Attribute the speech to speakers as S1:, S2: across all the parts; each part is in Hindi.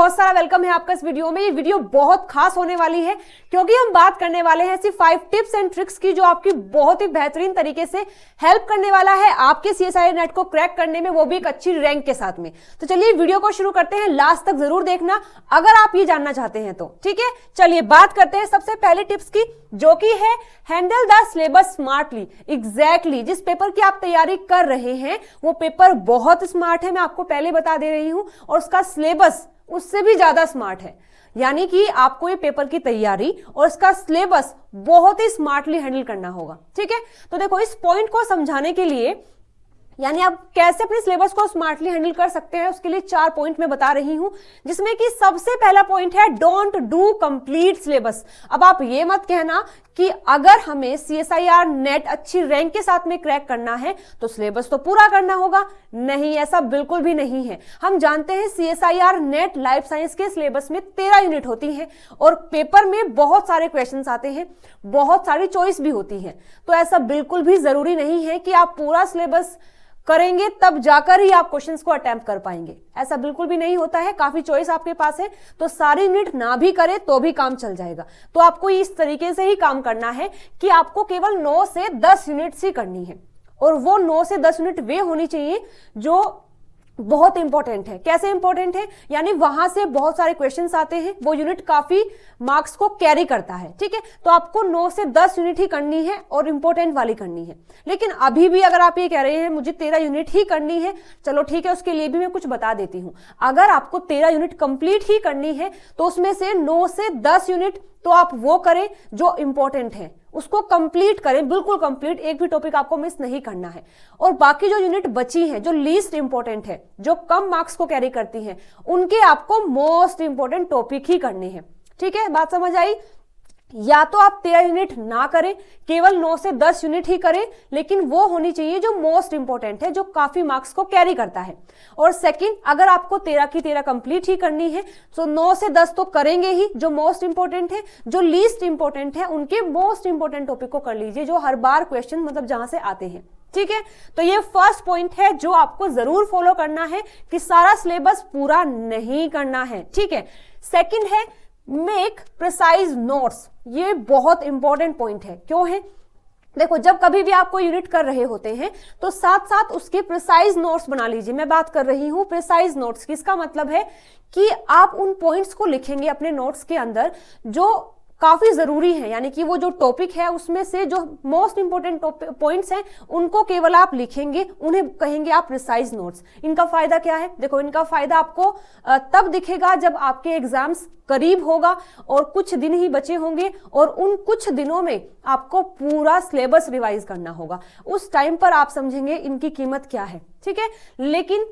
S1: बहुत सारा वेलकम है आपका इस वीडियो में। ये वीडियो बहुत खास होने वाली है क्योंकि हम बात करने वाले हैं ऐसी 5 टिप्स एंड ट्रिक्स की जो आपकी बहुत ही बेहतरीन तरीके से हेल्प करने वाला है आपके CSIR नेट को क्रैक करने में, वो भी एक अच्छी रैंक के साथ में। तो चलिए वीडियो को शुरू करते हैं, लास्ट तक जरूर देखना अगर आप ये जानना चाहते हैं तो। ठीक है, चलिए बात करते हैं सबसे पहले टिप्स की, जो कि है handle the syllabus smartly. Exactly जिस पेपर की आप तैयारी कर रहे हैं वो पेपर बहुत स्मार्ट है, मैं आपको पहले बता दे रही हूं, और उसका सिलेबस उससे भी ज्यादा स्मार्ट है। यानी कि आपको ये पेपर की तैयारी और इसका सिलेबस बहुत ही स्मार्टली हैंडल करना होगा। ठीक है, तो देखो इस पॉइंट को समझाने के लिए, यानी आप कैसे अपने सिलेबस को स्मार्टली हैंडल कर सकते हैं, उसके लिए 4 पॉइंट मैं बता रही हूं, जिसमें कि सबसे पहला पॉइंट है डोंट डू कंप्लीट सिलेबस। अब आप ये मत कहना कि अगर हमें CSIR नेट अच्छी रैंक के साथ में क्रैक करना है तो सिलेबस तो पूरा करना होगा। नहीं, ऐसा बिल्कुल भी नहीं है। हम जानते हैं CSIR नेट लाइफ साइंस के सिलेबस में 13 यूनिट होती है और पेपर में बहुत सारे क्वेश्चंस आते हैं, बहुत सारी चॉइस भी होती है। तो ऐसा बिल्कुल भी जरूरी नहीं है कि आप पूरा सिलेबस करेंगे तब जाकर ही आप क्वेश्चंस को अटेम्प्ट कर पाएंगे, ऐसा बिल्कुल भी नहीं होता है। काफी चॉइस आपके पास है, तो सारी यूनिट ना भी करे तो भी काम चल जाएगा। तो आपको इस तरीके से ही काम करना है कि आपको केवल 9 से 10 यूनिट्स ही करनी है, और वो 9 से 10 यूनिट वे होनी चाहिए जो बहुत इंपॉर्टेंट है। कैसे इंपॉर्टेंट है, यानी वहां से बहुत सारे क्वेश्चंस आते हैं, वो यूनिट काफी मार्क्स को कैरी करता है। ठीक है, तो आपको 9 से 10 यूनिट ही करनी है और इंपॉर्टेंट वाली करनी है। लेकिन अभी भी अगर आप ये कह रहे हैं मुझे 13 यूनिट ही करनी है, चलो ठीक है, उसके लिए भी मैं कुछ बता देती हूं। अगर आपको 13 यूनिट कंप्लीट ही करनी है तो उसमें से 9 से 10 यूनिट तो आप वो करें जो इंपॉर्टेंट है, उसको कंप्लीट करें, बिल्कुल कंप्लीट, एक भी टॉपिक आपको मिस नहीं करना है। और बाकी जो यूनिट बची हैं, जो लीस्ट इंपॉर्टेंट है, जो कम मार्क्स को कैरी करती हैं, उनके आपको मोस्ट इंपॉर्टेंट टॉपिक ही करने हैं। ठीक है, बात समझ आई? या तो आप 13 यूनिट ना करें, केवल 9 से 10 यूनिट ही करें, लेकिन वो होनी चाहिए जो मोस्ट इंपॉर्टेंट है, जो काफी मार्क्स को कैरी करता है। और सेकंड, अगर आपको 13 की 13 कंप्लीट ही करनी है तो 9 से 10 तो करेंगे ही, जो मोस्ट इंपॉर्टेंट है, जो लीस्ट इंपॉर्टेंट है उनके मोस्ट इंपॉर्टेंट टॉपिक को कर लीजिए, जो हर बार क्वेश्चन मतलब जहां से आते हैं। ठीक है, तो ये फर्स्ट पॉइंट है जो आपको जरूर फॉलो करना है कि सारा सिलेबस पूरा नहीं करना है। ठीक है, सेकंड है मेक प्रिसाइज नोट्स। ये बहुत इंपॉर्टेंट पॉइंट है। क्यों है? देखो, जब कभी भी आप कोई यूनिट कर रहे होते हैं तो साथ साथ उसके प्रिसाइज नोट्स बना लीजिए। मैं बात कर रही हूं प्रिसाइज नोट्स की। इसका मतलब है कि आप उन पॉइंट्स को लिखेंगे अपने नोट्स के अंदर जो काफी जरूरी है, यानी कि वो जो टॉपिक है उसमें से जो मोस्ट इंपोर्टेंट पॉइंट्स हैं उनको केवल आप लिखेंगे, उन्हें कहेंगे आप प्रिसाइज नोट्स। इनका फायदा क्या है? देखो, इनका फायदा आपको तब दिखेगा जब आपके एग्जाम्स करीब होगा और कुछ दिन ही बचे होंगे और उन कुछ दिनों में आपको पूरा सिलेबस रिवाइज करना होगा। उस टाइम पर आप समझेंगे इनकी कीमत क्या है। ठीक है, लेकिन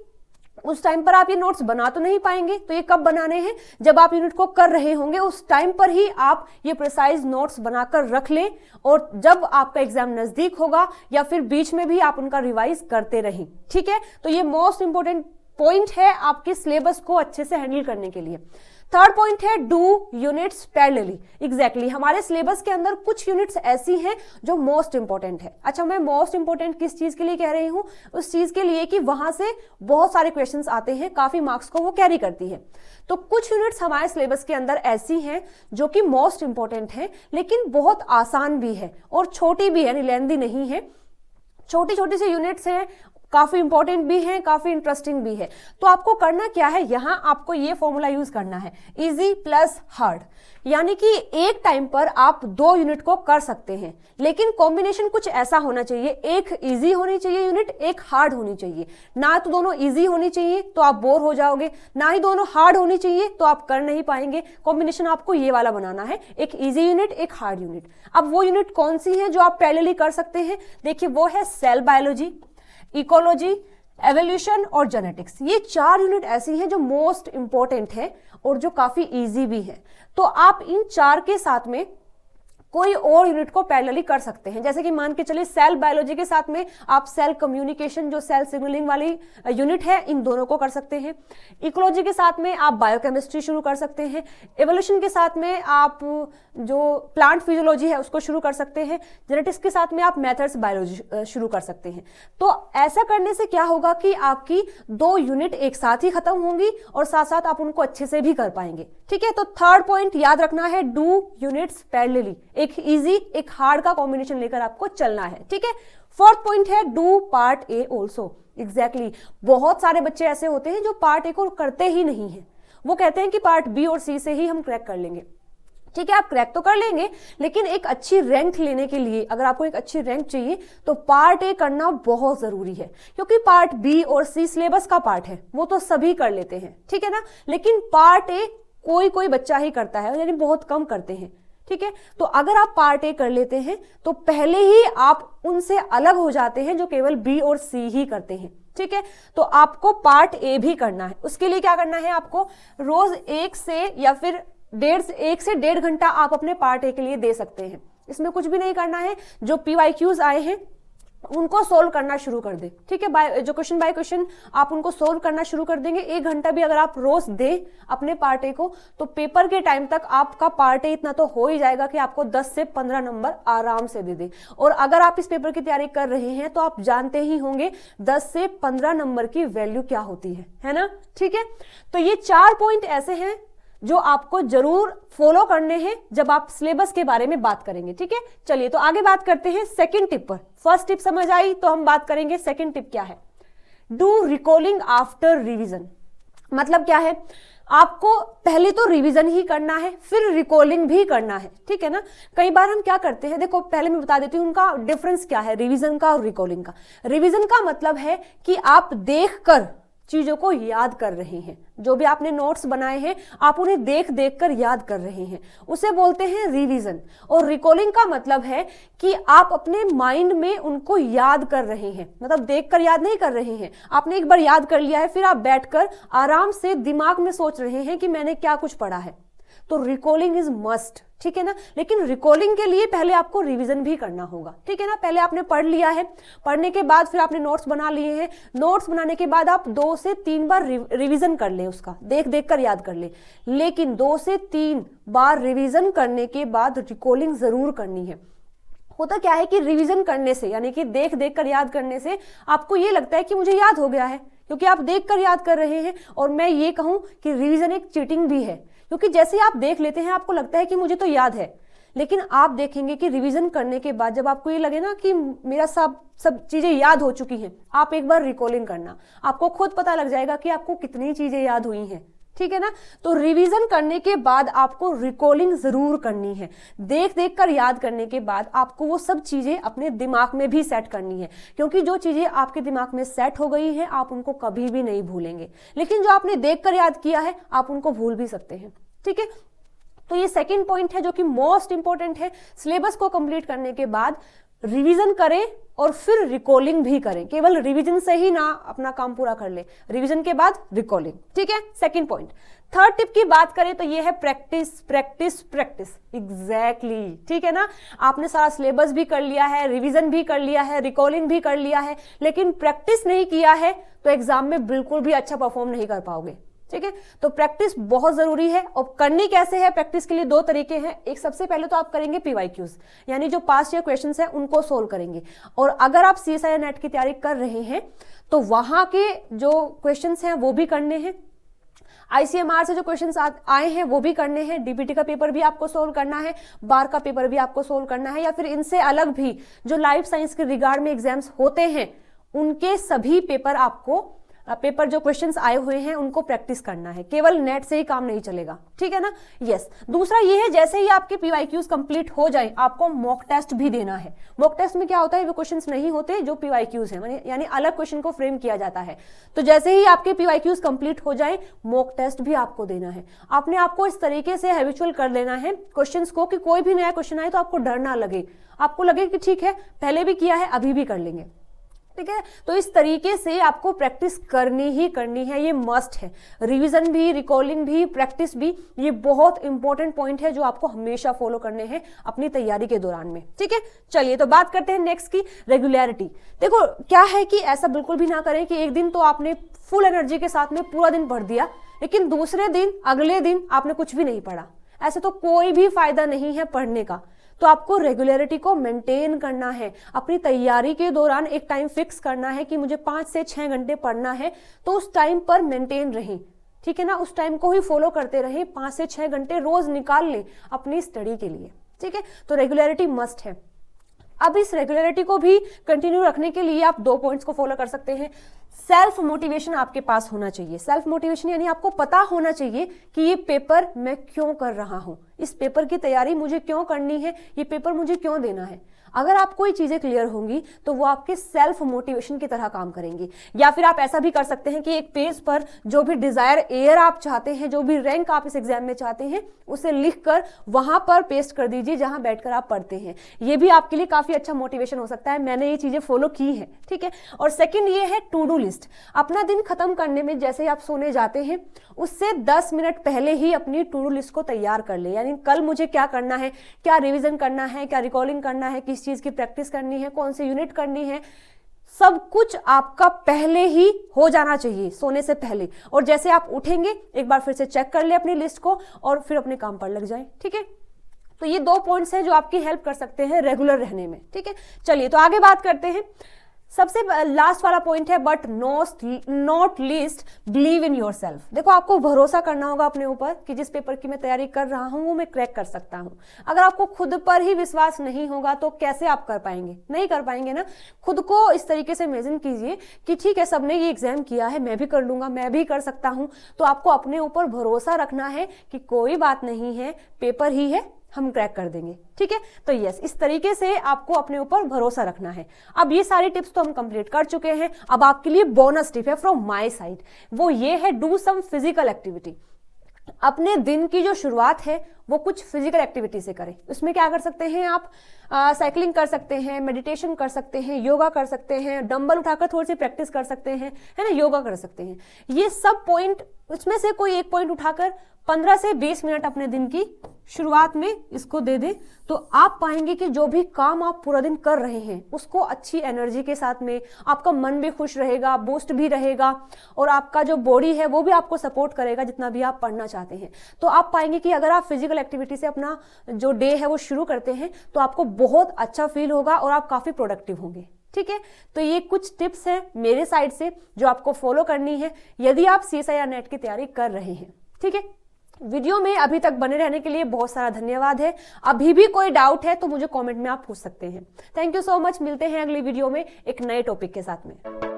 S1: उस टाइम पर आप ये नोट्स बना तो नहीं पाएंगे। तो ये कब बनाने हैं? जब आप यूनिट को कर रहे होंगे उस टाइम पर ही आप ये प्रिसाइज नोट्स बनाकर रख लें, और जब आपका एग्जाम नजदीक होगा या फिर बीच में भी आप उनका रिवाइज करते रहें। ठीक है, तो ये मोस्ट इंपोर्टेंट पॉइंट है आपके सिलेबस को अच्छे से हैंडल करने के लिए। थर्ड पॉइंट है डू यूनिट्स पैरेलली। एग्जैक्टली हमारे सिलेबस के अंदर कुछ यूनिट्स ऐसी हैं जो मोस्ट इंपोर्टेंट है। अच्छा, मैं मोस्ट इंपोर्टेंट किस चीज के लिए कह रही हूं? उस चीज के लिए कि वहां से बहुत सारे क्वेश्चंस आते हैं, काफी मार्क्स को वो कैरी करती है। तो कुछ यूनिट्स हमारे सिलेबस के अंदर ऐसी हैं जो कि मोस्ट इंपोर्टेंट है, लेकिन बहुत आसान भी है और छोटी भी है, लेंथी नहीं है। छोटी छोटी सी यूनिट्स हैं, काफी इंपॉर्टेंट भी है, काफी इंटरेस्टिंग भी है। तो आपको करना क्या है, यहां आपको ये फॉर्मूला यूज करना है, इजी प्लस हार्ड। यानी कि एक टाइम पर आप 2 यूनिट को कर सकते हैं, लेकिन कॉम्बिनेशन कुछ ऐसा होना चाहिए, एक इजी होनी चाहिए यूनिट, एक हार्ड होनी चाहिए। ना तो दोनों इजी होनी चाहिए तो आप बोर हो जाओगे, ना ही दोनों हार्ड होनी चाहिए तो आप कर नहीं पाएंगे। कॉम्बिनेशन आपको ये वाला बनाना है, एक इजी यूनिट, एक हार्ड यूनिट। अब वो यूनिट कौन सी है जो आप पैरेलली कर सकते हैं? देखिए, वो है सेल बायोलॉजी, इकोलॉजी, एवोल्यूशन और जेनेटिक्स। ये 4 यूनिट ऐसी हैं जो मोस्ट इंपॉर्टेंट है और जो काफी इजी भी है। तो आप इन 4 के साथ में कोई और यूनिट को पैरेलली कर सकते हैं। जैसे कि मान के चलिए सेल बायोलॉजी के साथ में आप सेल कम्युनिकेशन जो सेल सिग्नलिंग वाली यूनिट है इन दोनों को कर सकते हैं। इकोलॉजी के साथ में आप बायोकेमिस्ट्री शुरू कर सकते हैं। एवोल्यूशन के साथ में आप जो प्लांट फिजियोलॉजी है उसको शुरू कर सकते हैं। जेनेटिक्स के साथ में आप मेथड्स बायोलॉजी शुरू कर सकते हैं। तो ऐसा करने से क्या होगा कि आपकी 2 यूनिट एक साथ ही खत्म होंगी और साथ साथ आप उनको अच्छे से भी कर पाएंगे। ठीक है, तो थर्ड पॉइंट याद रखना है, डू यूनिट्स पैरेलली। एक इजी एक हार्ड का कॉम्बिनेशन लेकर आपको चलना है। ठीक है, फोर्थ पॉइंट है do part A also. Exactly, बहुत सारे बच्चे ऐसे होते हैं जो पार्ट ए को करते ही नहीं है। वो कहते हैं कि पार्ट बी और सी से ही हम क्रैक कर लेंगे। ठीक है, आप क्रैक तो कर लेंगे, लेकिन एक अच्छी रैंक लेने के लिए, अगर आपको एक अच्छी रैंक चाहिए तो पार्ट ए करना बहुत जरूरी है, क्योंकि पार्ट बी और सी सिलेबस का पार्ट है, वो तो सभी कर लेते हैं। ठीक है ना, लेकिन पार्ट ए कोई कोई बच्चा ही करता है, यानी बहुत कम करते हैं। ठीक है, तो अगर आप पार्ट ए कर लेते हैं तो पहले ही आप उनसे अलग हो जाते हैं जो केवल बी और सी ही करते हैं। ठीक है, तो आपको पार्ट ए भी करना है। उसके लिए क्या करना है, आपको रोज 1 से या फिर 1.5 घंटा आप अपने पार्ट ए के लिए दे सकते हैं। इसमें कुछ भी नहीं करना है, जो PYQs आए हैं उनको सोल्व करना शुरू कर दे। ठीक है, जो क्वेश्चन बाय क्वेश्चन आप उनको सोल्व करना शुरू कर देंगे। 1 घंटा भी अगर आप रोज दे अपने पार्ट ए को, तो पेपर के टाइम तक आपका पार्ट ए इतना तो हो ही जाएगा कि आपको 10 से 15 नंबर आराम से दे दे। और अगर आप इस पेपर की तैयारी कर रहे हैं तो आप जानते ही होंगे 10 से 15 नंबर की वैल्यू क्या होती है ना। ठीक है, तो ये 4 पॉइंट ऐसे हैं जो आपको जरूर फॉलो करने हैं जब आप सिलेबस के बारे में बात करेंगे। ठीक है, चलिए तो आगे बात करते हैं सेकंड टिप पर। फर्स्ट टिप समझ आई, तो हम बात करेंगे सेकंड टिप क्या है। Do recalling after revision. मतलब क्या है, आपको पहले तो रिवीजन ही करना है, फिर रिकॉलिंग भी करना है। ठीक है ना, कई बार हम क्या करते हैं, देखो पहले मैं बता देती हूँ उनका डिफरेंस क्या है, रिवीजन का और रिकॉलिंग का। रिवीजन का मतलब है कि आप देखकर चीजों को याद कर रहे हैं, जो भी आपने नोट्स बनाए हैं आप उन्हें देख देख कर याद कर रहे हैं, उसे बोलते हैं रिवीजन। और रिकॉलिंग का मतलब है कि आप अपने माइंड में उनको याद कर रहे हैं, मतलब देख कर याद नहीं कर रहे हैं। आपने एक बार याद कर लिया है, फिर आप बैठकर आराम से दिमाग में सोच रहे हैं कि मैंने क्या कुछ पढ़ा है। तो रिकॉलिंग इज मस्ट। ठीक है ना, लेकिन रिकॉलिंग के लिए पहले आपको रिवीजन भी करना होगा। ठीक है ना, पहले आपने पढ़ लिया है, पढ़ने के बाद फिर आपने नोट्स बना लिए हैं, नोट्स बनाने के बाद आप 2 से 3 बार रिवीजन कर ले, उसका देख देख कर याद कर ले। लेकिन 2 से 3 बार रिवीजन करने के बाद रिकॉलिंग जरूर करनी है। होता क्या है कि रिवीजन करने से, यानी कि देख देख कर याद करने से आपको ये लगता है कि मुझे याद हो गया है, क्योंकि आप देख कर याद कर रहे हैं। और मैं ये कहूं कि रिवीजन एक चीटिंग भी है, क्योंकि जैसे आप देख लेते हैं आपको लगता है कि मुझे तो याद है, लेकिन आप देखेंगे कि रिवीजन करने के बाद जब आपको ये लगे ना कि मेरा सब चीजें याद हो चुकी हैं, आप एक बार रिकॉलिंग करना, आपको खुद पता लग जाएगा कि आपको कितनी चीजें याद हुई हैं। ठीक है ना, तो रिवीजन करने के बाद आपको रिकॉलिंग जरूर करनी है। देख देख कर याद करने के बाद आपको वो सब चीजें अपने दिमाग में भी सेट करनी है, क्योंकि जो चीजें आपके दिमाग में सेट हो गई हैं आप उनको कभी भी नहीं भूलेंगे, लेकिन जो आपने देख कर याद किया है आप उनको भूल भी सकते हैं। ठीक है, तो ये सेकंड पॉइंट है जो कि मोस्ट इंपॉर्टेंट है। सिलेबस को कंप्लीट करने के बाद रिवीजन करें और फिर रिकॉलिंग भी करें, केवल रिवीजन से ही ना अपना काम पूरा कर ले, रिवीजन के बाद रिकॉलिंग। ठीक है, सेकंड पॉइंट। थर्ड टिप की बात करें तो ये है प्रैक्टिस प्रैक्टिस प्रैक्टिस। एग्जैक्टली, ठीक है ना, आपने सारा सिलेबस भी कर लिया है, रिवीजन भी कर लिया है, रिकॉलिंग भी कर लिया है, लेकिन प्रैक्टिस नहीं किया है तो एग्जाम में बिल्कुल भी अच्छा परफॉर्म नहीं कर पाओगे। ठीक है, तो प्रैक्टिस बहुत जरूरी है। और करनी कैसे है, प्रैक्टिस के लिए 2 तरीके हैं। एक, सबसे पहले तो आप करेंगे PYQs, यानी जो पास्ट ईयर क्वेश्चंस हैं उनको सोल्व करेंगे। और अगर आप CSIR नेट की तैयारी कर रहे हैं तो वहां के जो क्वेश्चंस हैं वो भी करने हैं, ICMR से जो क्वेश्चंस आए हैं वो भी करने हैं, DPT का पेपर भी आपको सोल्व करना है, बार का पेपर भी आपको सोल्व करना है, या फिर इनसे अलग भी जो लाइफ साइंस के रिगार्ड में एग्जाम्स होते हैं उनके सभी पेपर जो क्वेश्चंस आए हुए हैं उनको प्रैक्टिस करना है। केवल नेट से ही काम नहीं चलेगा। ठीक है ना, यस। दूसरा ये है, जैसे ही आपके PYQs कंप्लीट हो जाए आपको मॉक टेस्ट भी देना है। मॉक टेस्ट में क्या होता है, वो क्वेश्चंस नहीं होते जो PYQs हैं, यानी अलग क्वेश्चन को फ्रेम किया जाता है। तो जैसे ही आपके PYQs कंप्लीट हो जाए मॉक टेस्ट भी आपको देना है। आपने आपको इस तरीके से हैबिचुअल कर लेना है क्वेश्चंस को कि कोई भी नया क्वेश्चन आए तो आपको डर ना लगे, आपको लगे कि ठीक है पहले भी किया है अभी भी कर लेंगे। ठीक है। तो इस तरीके से आपको प्रैक्टिस करनी ही करनी है, ये मस्ट है। रिवीजन भी, रिकॉलिंग भी, प्रैक्टिस भी, ये बहुत इंपॉर्टेंट पॉइंट है जो आपको हमेशा फॉलो करने हैं अपनी तैयारी के दौरान में। ठीक है, चलिए तो बात करते हैं नेक्स्ट की, रेगुलरिटी। देखो क्या है कि ऐसा बिल्कुल भी ना करें कि एक दिन तो आपने फुल एनर्जी के साथ में पूरा दिन पढ़ दिया, लेकिन दूसरे दिन, अगले दिन आपने कुछ भी नहीं पढ़ा। ऐसे तो कोई भी फायदा नहीं है पढ़ने का। तो आपको रेगुलरिटी को मेंटेन करना है। अपनी तैयारी के दौरान एक टाइम फिक्स करना है कि मुझे 5 से 6 घंटे पढ़ना है, तो उस टाइम पर मेंटेन रहें। ठीक है ना, उस टाइम को ही फॉलो करते रहें। 5 से 6 घंटे रोज निकाल लें अपनी स्टडी के लिए। ठीक है, तो रेगुलरिटी मस्ट है। अब इस रेगुलरिटी को भी कंटिन्यू रखने के लिए आप 2 पॉइंट्स को फॉलो कर सकते हैं। सेल्फ मोटिवेशन आपके पास होना चाहिए। सेल्फ मोटिवेशन यानी आपको पता होना चाहिए कि ये पेपर मैं क्यों कर रहा हूं, इस पेपर की तैयारी मुझे क्यों करनी है, ये पेपर मुझे क्यों देना है। अगर आप कोई चीजें क्लियर होंगी तो वो आपके सेल्फ मोटिवेशन की तरह काम करेंगी। या फिर आप ऐसा भी कर सकते हैं कि एक पेज पर जो भी डिजायर एयर आप चाहते हैं, जो भी रैंक आप इस एग्जाम में चाहते हैं, उसे लिखकर वहां पर पेस्ट कर दीजिए जहां बैठकर आप पढ़ते हैं। ये भी आपके लिए काफी अच्छा मोटिवेशन हो सकता है। मैंने ये चीजें फॉलो की है। ठीक है, और सेकंड ये है टू डू लिस्ट। अपना दिन खत्म करने में जैसे ही आप सोने जाते हैं उससे 10 मिनट पहले ही अपनी टू डू लिस्ट को तैयार कर ले। यानी कल मुझे क्या करना है, क्या रिविजन करना है, क्या रिकॉलिंग करना है, किस चीज की प्रैक्टिस करनी है, कौन सी यूनिट करनी है, सब कुछ आपका पहले ही हो जाना चाहिए सोने से पहले। और जैसे आप उठेंगे एक बार फिर से चेक कर ले अपनी लिस्ट को और फिर अपने काम पर लग जाए। ठीक है, तो ये 2 पॉइंट्स हैं जो आपकी हेल्प कर सकते हैं रेगुलर रहने में। ठीक है, चलिए तो आगे बात करते हैं। सबसे लास्ट वाला पॉइंट है but not least, believe in yourself. देखो आपको भरोसा करना होगा अपने ऊपर कि जिस पेपर की मैं तैयारी कर रहा हूं वो मैं क्रैक कर सकता हूं। अगर आपको खुद पर ही विश्वास नहीं होगा तो कैसे आप कर पाएंगे, नहीं कर पाएंगे ना। खुद को इस तरीके से इमेजिन कीजिए कि ठीक है सबने ये एग्जाम किया है, मैं भी कर लूंगा, मैं भी कर सकता हूं। तो आपको अपने ऊपर भरोसा रखना है कि कोई बात नहीं है, पेपर ही है, हम क्रैक कर देंगे। ठीक है, तो यस, इस तरीके से आपको अपने ऊपर भरोसा रखना है। अब ये सारी टिप्स तो हम कंप्लीट कर चुके हैं। अब आपके लिए बोनस टिप है फ्रॉम माय साइड, वो ये है डू सम फिजिकल एक्टिविटी। अपने दिन की जो शुरुआत है वो कुछ फिजिकल एक्टिविटी से करें। उसमें क्या कर सकते हैं आप, साइकिलिंग कर सकते हैं, मेडिटेशन कर सकते हैं, योगा कर सकते हैं, डंबल उठाकर थोड़ी सी प्रैक्टिस कर सकते हैं, है ना, योगा कर सकते हैं। ये सब पॉइंट, उसमें से कोई एक पॉइंट उठाकर 15 से 20 मिनट अपने दिन की शुरुआत में इसको दे दें, तो आप पाएंगे कि जो भी काम आप पूरा दिन कर रहे हैं उसको अच्छी एनर्जी के साथ में, आपका मन भी खुश रहेगा, बूस्ट भी रहेगा, और आपका जो बॉडी है वो भी आपको सपोर्ट करेगा जितना भी आप पढ़ना चाहते हैं। तो आप पाएंगे कि अगर आप फिजिकल एक्टिविटी से अपना जो डे है वो शुरू करते हैं तो आपको बहुत अच्छा फील होगा और आप काफी प्रोडक्टिव होंगे। ठीक है, तो ये कुछ टिप्स हैं मेरे साइड से जो आपको फॉलो करनी है यदि आप CSIR नेट की तैयारी कर रहे हैं। ठीक है, वीडियो में अभी तक बने रहने के लिए बहुत सारा धन्यवाद है। अभी भी कोई डाउट है तो मुझे कमेंट में आप पूछ सकते हैं। Thank you so much. मिलते हैं अगली वीडियो में एक नए टॉपिक के साथ में।